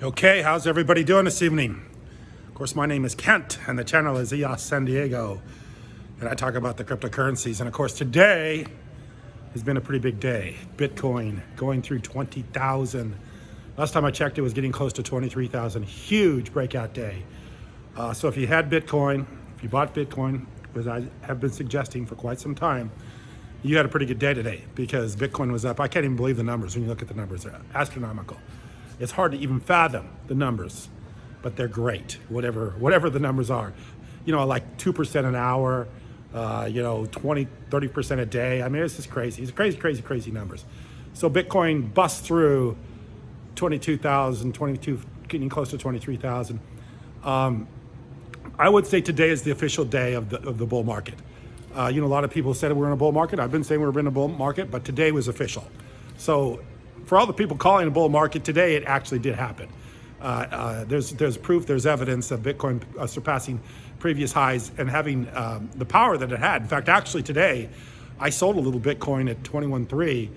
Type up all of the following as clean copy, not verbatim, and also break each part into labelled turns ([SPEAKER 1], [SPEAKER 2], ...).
[SPEAKER 1] Okay, how's everybody doing this evening? Of course, my name is Kent, and the channel is EOS San Diego, and I talk about the cryptocurrencies. And of course, today has been a pretty big day. Bitcoin going through 20,000. Last time I checked, it was getting close to 23,000. Huge breakout day. So if you had Bitcoin, if you bought Bitcoin, as I have been suggesting for quite some time, you had a pretty good day today because Bitcoin was up. I can't even believe the numbers when you look at the numbers. They're astronomical. It's hard to even fathom the numbers, but they're great, whatever the numbers are. You know, like 2% an hour, 20, 30% a day. I mean, it's just crazy. It's crazy numbers. So Bitcoin busts through 22,000, getting close to 23,000. I would say today is the official day of the bull market. A lot of people said we're in a bull market. I've been saying we're in a bull market, but today was official. So for all the people calling a bull market today, it actually did happen. There's proof, there's evidence of Bitcoin surpassing previous highs and having the power that it had. In fact, actually today, I sold a little Bitcoin at 21.3,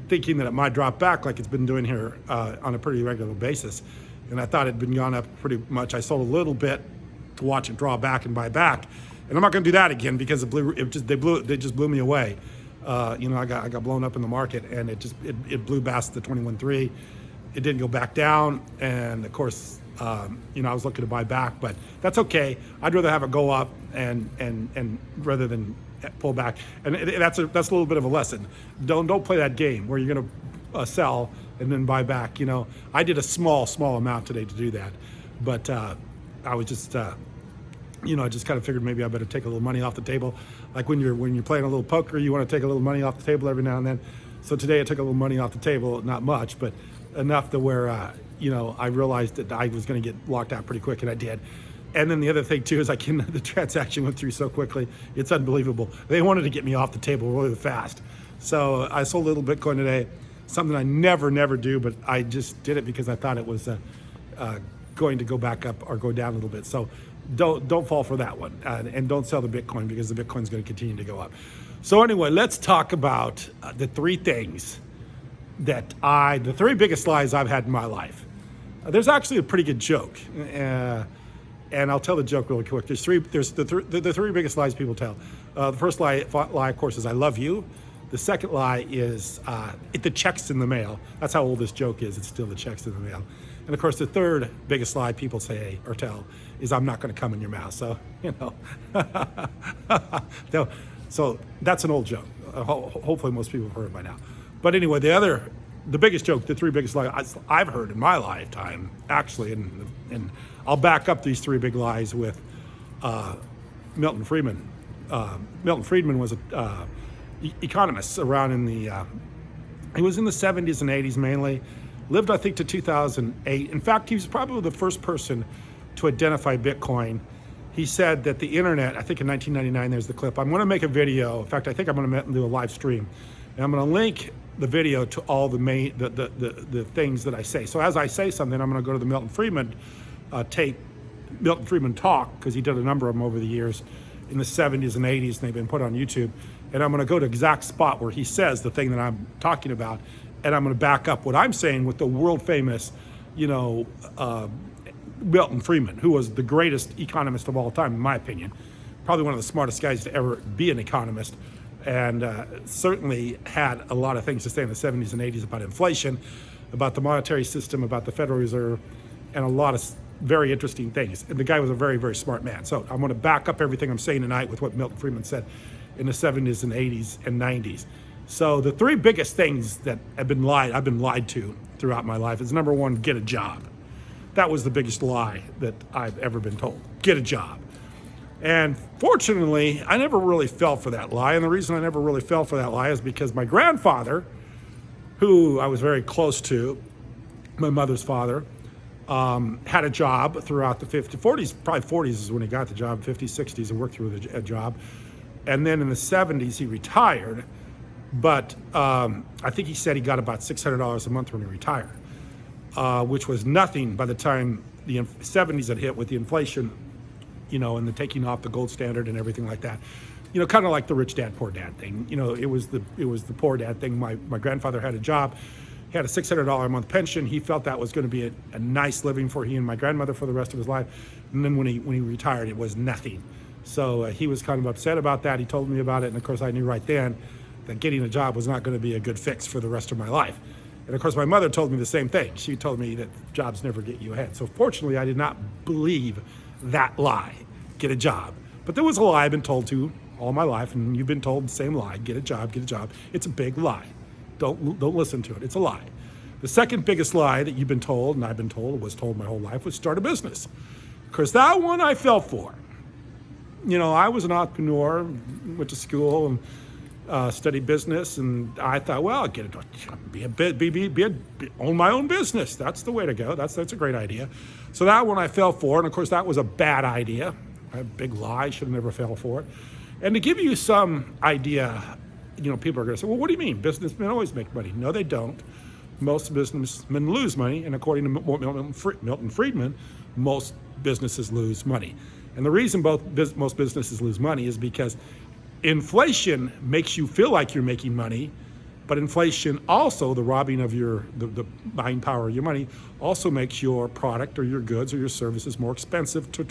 [SPEAKER 1] thinking that it might drop back like it's been doing here on a pretty regular basis. And I thought it'd been gone up pretty much. I sold a little bit to watch it draw back and buy back. And I'm not going to do that again because they just blew me away. I got blown up in the market, and it blew past the 21.3. It didn't go back down, and of course, I was looking to buy back, but that's okay. I'd rather have it go up and rather than pull back. And that's a little bit of a lesson. Don't play that game where you're going to sell and then buy back. I did a small amount today to do that, but I was just. I just kind of figured maybe I better take a little money off the table. Like when you're playing a little poker, you want to take a little money off the table every now and then. So today I took a little money off the table, not much, but enough to where, I realized that I was going to get locked out pretty quick, and I did. And then the other thing too is the transaction went through so quickly. It's unbelievable. They wanted to get me off the table really fast. So I sold a little Bitcoin today, something I never do, but I just did it because I thought it was going to go back up or go down a little bit. So don't fall for that one, and don't sell the Bitcoin because the Bitcoin's going to continue to go up. So anyway, let's talk about the three things the three biggest lies I've had in my life. There's actually a pretty good joke, and I'll tell the joke really quick. There's the three biggest lies people tell. The first lie, of course, is I love you. The second lie is the check's in the mail. That's how old this joke is. It's still the check's in the mail. And of course, the third biggest lie people say or tell is I'm not going to come in your mouth. So, so that's an old joke. Hopefully most people have heard it by now. But anyway, the biggest joke, the three biggest lies I've heard in my lifetime, actually, and I'll back up these three big lies with Milton Friedman. Milton Friedman was an economist around he was in the 70s and 80s mainly. Lived, I think, to 2008. In fact, he was probably the first person to identify Bitcoin. He said that the internet, I think in 1999, there's the clip. I'm going to make a video. In fact, I think I'm going to do a live stream. And I'm going to link the video to all the things that I say. So as I say something, I'm going to go to the Milton Friedman tape, Milton Friedman talk, because he did a number of them over the years in the 70s and 80s, and they've been put on YouTube. And I'm going to go to exact spot where he says the thing that I'm talking about. And I'm going to back up what I'm saying with the world famous, Milton Friedman, who was the greatest economist of all time, in my opinion. Probably one of the smartest guys to ever be an economist. And certainly had a lot of things to say in the 70s and 80s about inflation, about the monetary system, about the Federal Reserve, and a lot of very interesting things. And the guy was a very, very smart man. So I'm going to back up everything I'm saying tonight with what Milton Friedman said in the 70s and 80s and 90s. So the three biggest things that I've been lied to throughout my life is, number one, get a job. That was the biggest lie that I've ever been told. Get a job. And fortunately, I never really fell for that lie. And the reason I never really fell for that lie is because my grandfather, who I was very close to, my mother's father, had a job throughout the 50s, 40s, probably 40s is when he got the job, 50s, 60s, and worked through a job. And then in the 70s, he retired. But I think he said he got about $600 a month when he retired, which was nothing by the time the 70s had hit with the inflation, and the taking off the gold standard and everything like that. Kind of like the rich dad, poor dad thing. It was the poor dad thing. My grandfather had a job, He had a $600 a month pension. He felt that was going to be a nice living for he and my grandmother for the rest of his life. And then when he retired, it was nothing. So he was kind of upset about that. He told me about it. And of course, I knew right then that getting a job was not going to be a good fix for the rest of my life. And of course, my mother told me the same thing. She told me that jobs never get you ahead. So fortunately, I did not believe that lie, get a job. But there was a lie I've been told to all my life, and you've been told the same lie, get a job, get a job. It's a big lie. Don't listen to it. It's a lie. The second biggest lie that you've been told, and I've been told, was told my whole life, was start a business. Because that one I fell for. You know, I was an entrepreneur, went to school and studied business, and I thought, well, I'll get it, own my own business. That's the way to go. That's a great idea. So that one I fell for, and of course that was a bad idea. A big lie. Should have never fell for it. And to give you some idea, you know, people are going to say, well, what do you mean? Businessmen always make money. No, they don't. Most businessmen lose money, and according to Milton Friedman, most businesses lose money. And the reason most businesses lose money is because inflation makes you feel like you're making money, but inflation also, the robbing of the buying power of your money, also makes your product or your goods or your services more expensive to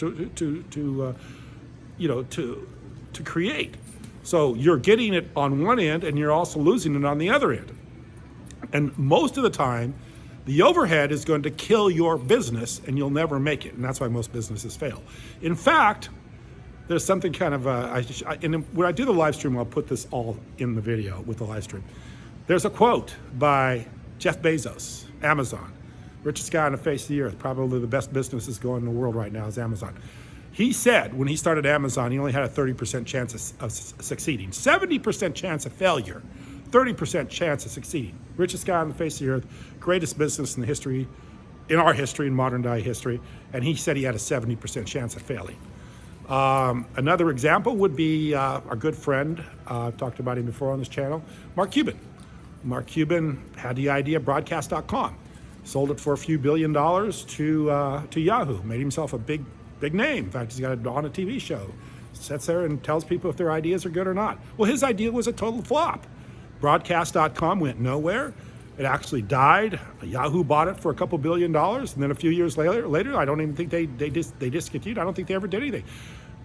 [SPEAKER 1] create. So you're getting it on one end, and you're also losing it on the other end. And most of the time, the overhead is going to kill your business, and you'll never make it. And that's why most businesses fail. In fact, there's something kind of, and when I do the live stream, I'll put this all in the video with the live stream. There's a quote by Jeff Bezos, Amazon, richest guy on the face of the earth, probably the best businesses going in the world right now is Amazon. He said when he started Amazon, he only had a 30% chance of succeeding, 70% chance of failure, 30% chance of succeeding. Richest guy on the face of the earth, greatest business in our history, in modern day history, and he said he had a 70% chance of failing. Another example would be our good friend, I've talked about him before on this channel, Mark Cuban. Mark Cuban had the idea of broadcast.com, sold it for a few $1 billion to Yahoo, made himself a big name. In fact, he's got it on a TV show, sits there and tells people if their ideas are good or not. Well, his idea was a total flop. Broadcast.com went nowhere. It actually died. Yahoo bought it for a couple $1 billion, and then a few years later, I don't even think they discontinued. I don't think they ever did anything.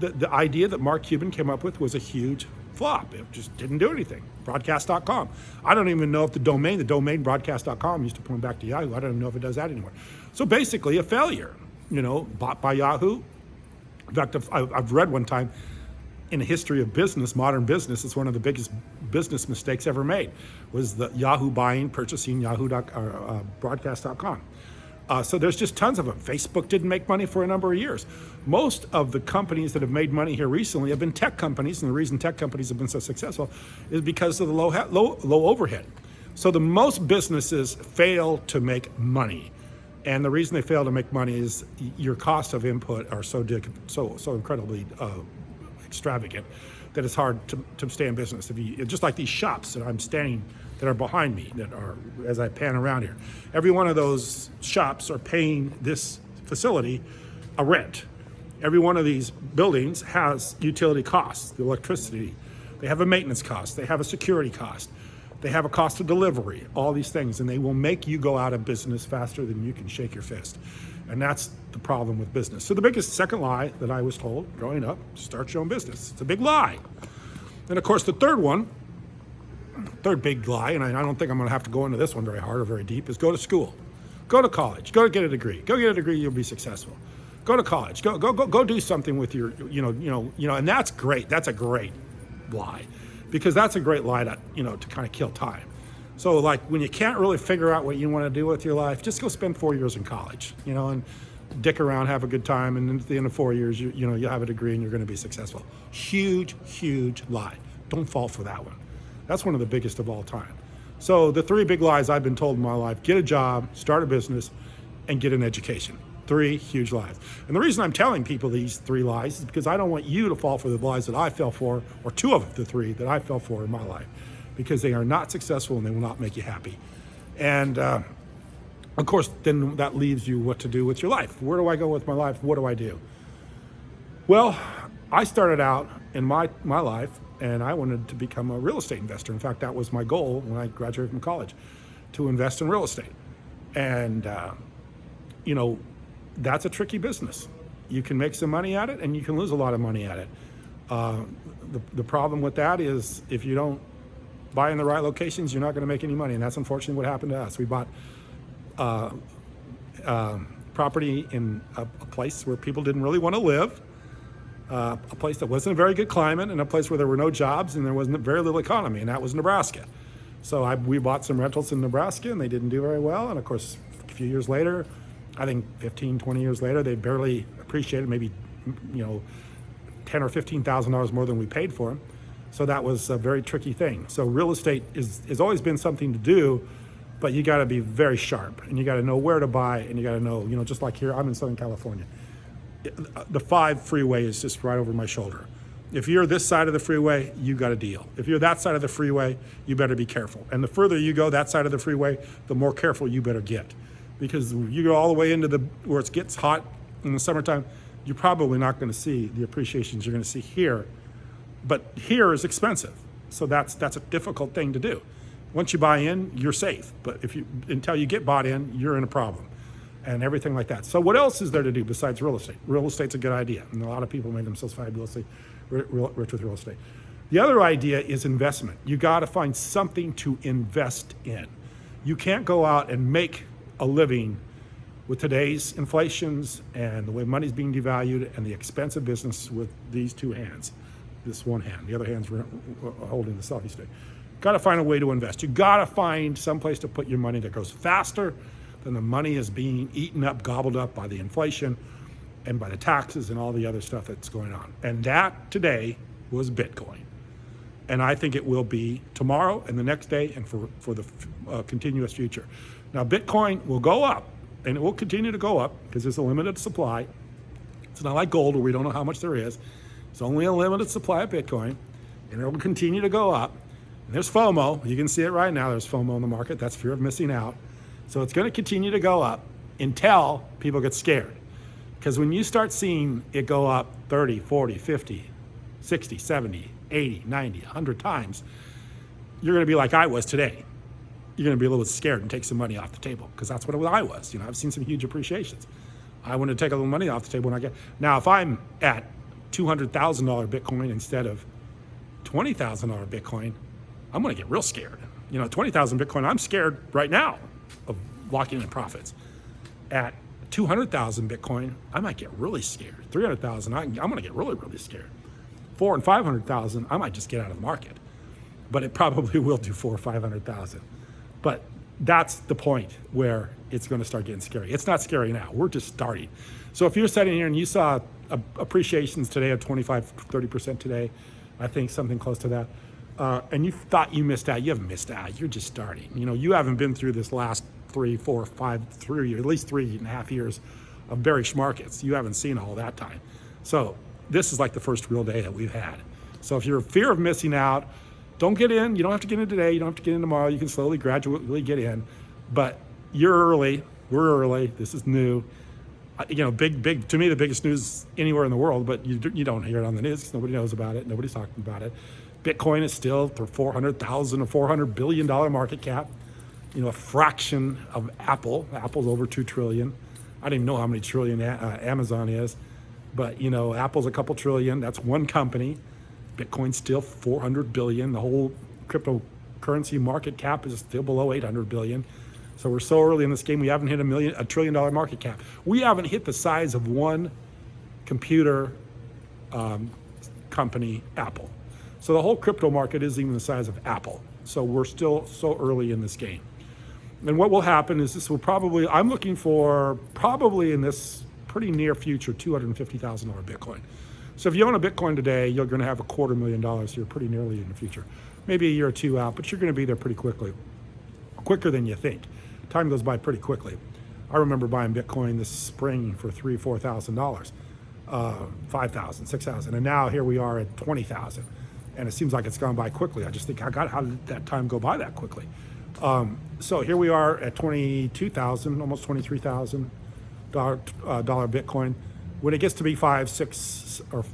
[SPEAKER 1] The idea that Mark Cuban came up with was a huge flop. It just didn't do anything. Broadcast.com. I don't even know if the domain broadcast.com used to point back to Yahoo. I don't even know if it does that anymore. So basically a failure, you know, bought by Yahoo. In fact, I've read one time in the history of business, modern business, it's one of the biggest business mistakes ever made, was the Yahoo purchasing broadcast.com. So there's just tons of them. Facebook didn't make money for a number of years. Most of the companies that have made money here recently have been tech companies, and the reason tech companies have been so successful is because of the low overhead. So the most businesses fail to make money. And the reason they fail to make money is your cost of input are so incredibly extravagant that it's hard to stay in business. Just like these shops that I'm standing, that are behind me, that are, as I pan around here, every one of those shops are paying this facility a rent. Every one of these buildings has utility costs, the electricity. They have a maintenance cost. They have a security cost. They have a cost of delivery, all these things, and they will make you go out of business faster than you can shake your fist. And that's the problem with business. So the second lie that I was told growing up, start your own business. It's a big lie. And of course, the third big lie, and I don't think I'm gonna have to go into this one very hard or very deep, is go to school. Go to college, go get a degree. Go get a degree, you'll be successful. Go to college, go do something with your, and that's great. That's a great lie, because that's a great lie to kind of kill time. So like when you can't really figure out what you want to do with your life, just go spend 4 years in college, and dick around, have a good time, and then at the end of 4 years, you have a degree and you're going to be successful. Huge, huge lie. Don't fall for that one. That's one of the biggest of all time. So the 3 big lies I've been told in my life: get a job, start a business, and get an education. 3 huge lies. And the reason I'm telling people these 3 lies is because I don't want you to fall for the lies that I fell for, or 2 of the 3 that I fell for in my life, because they are not successful and they will not make you happy. And of course, then that leaves you what to do with your life. Where do I go with my life? What do I do? Well, I started out in my life, and I wanted to become a real estate investor. In fact, that was my goal when I graduated from college. to invest in real estate. And, you know, that's a tricky business. You can make some money at it and you can lose a lot of money at it. The problem with that is if you don't buy in the right locations, you're not going to make any money. And that's unfortunately what happened to us. We bought property in a place where people didn't really want to live, a place that wasn't a very good climate, and a place where there were no jobs and there wasn't very little economy, and that was Nebraska. So we bought some rentals in Nebraska and they didn't do very well. And of course, a few years later, I think 15, 20 years later, they barely appreciated, maybe, you know, $10,000 or $15,000 more than we paid for them. So that was a very tricky thing. So real estate has always been something to do, but you got to be very sharp and you got to know where to buy, and you got to know, you know, just like here, I'm in Southern California. The 5 freeway is just right over my shoulder. If you're this side of the freeway, you got a deal. If you're that side of the freeway, you better be careful. And the further you go that side of the freeway, the more careful you better get. Because you go all the way into where it gets hot in the summertime, you're probably not going to see the appreciations you're going to see here. But here is expensive. So that's a difficult thing to do. Once you buy in, you're safe. But until you get bought in, you're in a problem. And everything like that. So what else is there to do besides real estate? Real estate's a good idea. And a lot of people make themselves fabulously rich with real estate. The other idea is investment. You got to find something to invest in. You can't go out and make a living with today's inflations and the way money's being devalued and the expensive business with these 2 hands. This one hand, the other hand's holding the selfie stick. Got to find a way to invest. You got to find some place to put your money that goes faster than the money is being eaten up, gobbled up by the inflation and by the taxes and all the other stuff that's going on. And that today was Bitcoin. And I think it will be tomorrow and the next day and for the continuous future. Now, Bitcoin will go up, and it will continue to go up because there's a limited supply. It's not like gold where we don't know how much there is. It's only a limited supply of Bitcoin, and it will continue to go up. And there's FOMO. You can see it right now. There's FOMO in the market. That's fear of missing out. So it's going to continue to go up until people get scared. Because when you start seeing it go up 30, 40, 50, 60, 70, 80, 90, 100 times, you're going to be like I was today. You're going to be a little bit scared and take some money off the table, because that's what I was. You know, I've seen some huge appreciations. I want to take a little money off the table when I get. Now, if I'm at $200,000 Bitcoin instead of $20,000 Bitcoin, I'm going to get real scared. You know, 20,000 Bitcoin, I'm scared right now of locking in profits. At 200,000 Bitcoin, I might get really scared. 300,000, I'm going to get really, really scared. 400,000 and 500,000, I might just get out of the market. But it probably will do 400,000 or 500,000. But that's the point where it's going to start getting scary. It's not scary now. We're just starting. So if you're sitting here and you saw appreciations today of 25, 30% today, I think something close to that, and you thought you missed out, you haven't missed out. You're just starting. You know, you haven't been through this last 3, 4, 5, 3, at least 3.5 years of bearish markets. You haven't seen all that time. So this is like the first real day that we've had. So if you're in fear of missing out, don't get in. You don't have to get in today. You don't have to get in tomorrow. You can slowly, gradually get in. But you're early. We're early. This is new. You know, big. To me, the biggest news anywhere in the world. But you don't hear it on the news because nobody knows about it. Nobody's talking about it. Bitcoin is still for 400,000 or $400 billion market cap. You know, a fraction of Apple. Apple's over 2 trillion. I don't even know how many trillion Amazon is. But, you know, Apple's a couple trillion. That's one company. Bitcoin's still 400 billion. The whole cryptocurrency market cap is still below 800 billion. So we're so early in this game, we haven't hit $1 trillion market cap. We haven't hit the size of one computer company, Apple. So the whole crypto market isn't even the size of Apple. So we're still so early in this game. And what will happen is this will probably, I'm looking for probably in this pretty near future, $250,000 Bitcoin. So if you own a Bitcoin today, you're going to have $250,000. So you're pretty nearly in the future. Maybe a year or two out, but you're going to be there pretty quickly. Quicker than you think. Time goes by pretty quickly. I remember buying Bitcoin this spring for $3,000, $4,000, $5,000, $6,000, and now here we are at $20,000. And it seems like it's gone by quickly. I just think, how did that time go by that quickly? So here we are at $22,000, almost $23,000 Bitcoin. When it gets to be 5, 6, or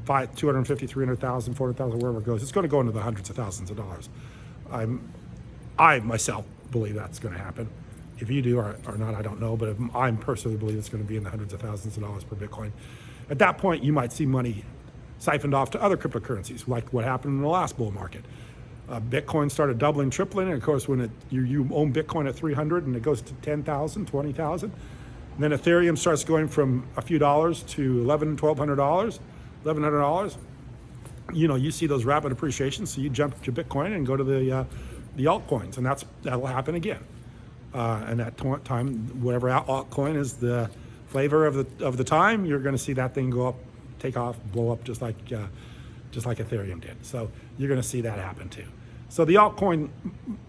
[SPEAKER 1] 5, 250, 300,000, 400,000, wherever it goes, it's going to go into the hundreds of thousands of dollars. I myself believe that's going to happen. If you do or not, I don't know, but I personally believe it's going to be in the hundreds of thousands of dollars per Bitcoin. At that point, you might see money siphoned off to other cryptocurrencies, like what happened in the last bull market. Bitcoin started doubling, tripling, and of course, when you own Bitcoin at 300 and it goes to 10,000, 20,000, then Ethereum starts going from a few dollars to $1,100. You see those rapid appreciations, so you jump to Bitcoin and go to the altcoins, and that'll happen again. And at time, whatever altcoin is the flavor of the time, you're going to see that thing go up, take off, blow up, just like Ethereum did. So you're going to see that happen too. So the altcoin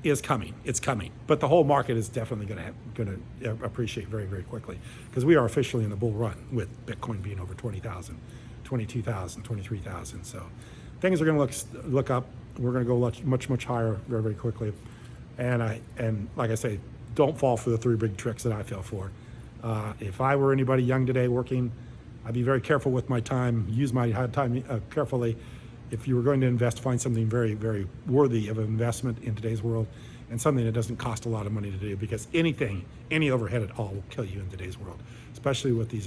[SPEAKER 1] is coming. It's coming, but the whole market is definitely going to appreciate very, very quickly, because we are officially in the bull run with Bitcoin being over 20,000, 22,000, 23,000. So things are going to look up. We're going to go much higher very, very quickly. And like I say, don't fall for the three big tricks that I fell for. If I were anybody young today working, I'd be very careful with my time, use my time carefully. If you were going to invest, find something very, very worthy of investment in today's world, and something that doesn't cost a lot of money to do, because any overhead at all will kill you in today's world, especially with the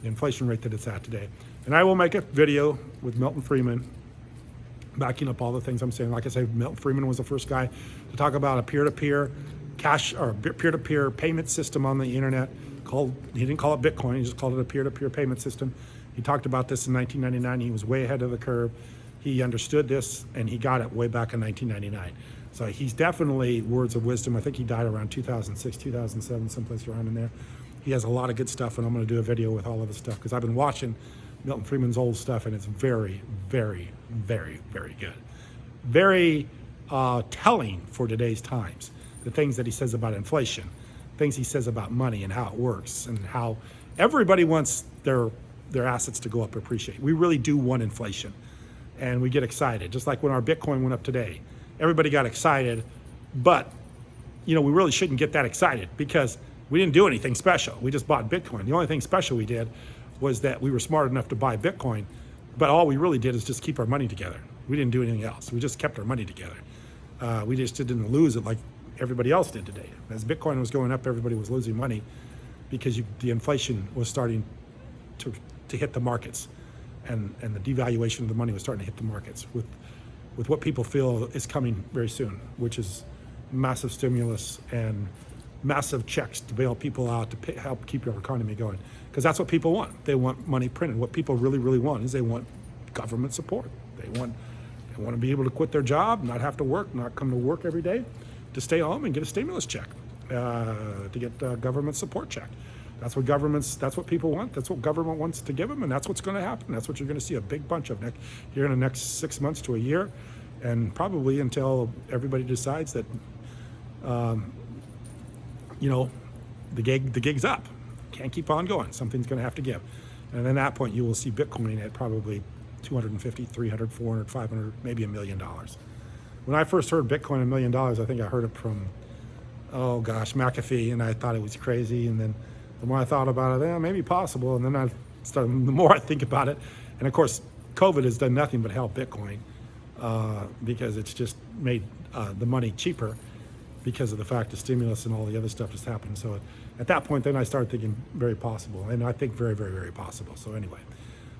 [SPEAKER 1] inflation rate that it's at today. And I will make a video with Milton Friedman backing up all the things I'm saying. Like I say, Milton Friedman was the first guy to talk about a peer-to-peer cash or peer-to-peer payment system on the internet. He didn't call it Bitcoin, he just called it a peer-to-peer payment system. He talked about this in 1999. He was way ahead of the curve. He understood this, and he got it way back in 1999. So he's definitely words of wisdom. I think he died around 2006, 2007, someplace around in there. He has a lot of good stuff, and I'm going to do a video with all of his stuff, because I've been watching Milton Friedman's old stuff, and it's very, very, very, very good. Very telling for today's times. The things that he says about inflation, things he says about money and how it works, and how everybody wants their assets to go up, appreciate. We really do want inflation, and we get excited. Just like when our Bitcoin went up today, everybody got excited, but we really shouldn't get that excited, because we didn't do anything special. We just bought Bitcoin. The only thing special we did was that we were smart enough to buy Bitcoin, but all we really did is just keep our money together. We didn't do anything else. We just kept our money together. We just didn't lose it like everybody else did today. As Bitcoin was going up, everybody was losing money, because the inflation was starting to hit the markets, and the devaluation of the money was starting to hit the markets with what people feel is coming very soon, which is massive stimulus and massive checks to bail people out to help keep your economy going, because that's what people want. They want money printed. What people really, really want is they want government support. They want to be able to quit their job, not have to work, not come to work every day, to stay home and get a stimulus check, to get a government support check. That's what people want. That's what government wants to give them, and that's what's going to happen. That's what you're going to see a big bunch of here in the next 6 months to a year, and probably until everybody decides that, the gig's up. Can't keep on going. Something's going to have to give. And at that point, you will see Bitcoin at probably 250, 300, 400, 500, maybe $1 million. When I first heard Bitcoin $1 million, I think I heard it from, McAfee, and I thought it was crazy. And then the more I thought about it, maybe possible. And then the more I think about it, and of course, COVID has done nothing but help Bitcoin, because it's just made the money cheaper, because of the fact of stimulus and all the other stuff that's happened. So at that point, then I started thinking very possible, and I think very, very, very possible. So anyway,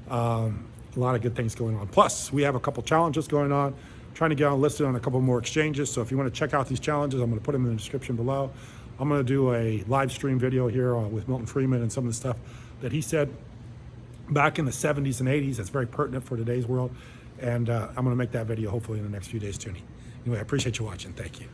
[SPEAKER 1] a lot of good things going on. Plus, we have a couple challenges going on, trying to get listed on a couple more exchanges. So if you want to check out these challenges, I'm going to put them in the description below. I'm going to do a live stream video here with Milton Friedman and some of the stuff that he said back in the 70s and 80s. That's very pertinent for today's world. And I'm going to make that video hopefully in the next few days, too. Anyway, I appreciate you watching. Thank you.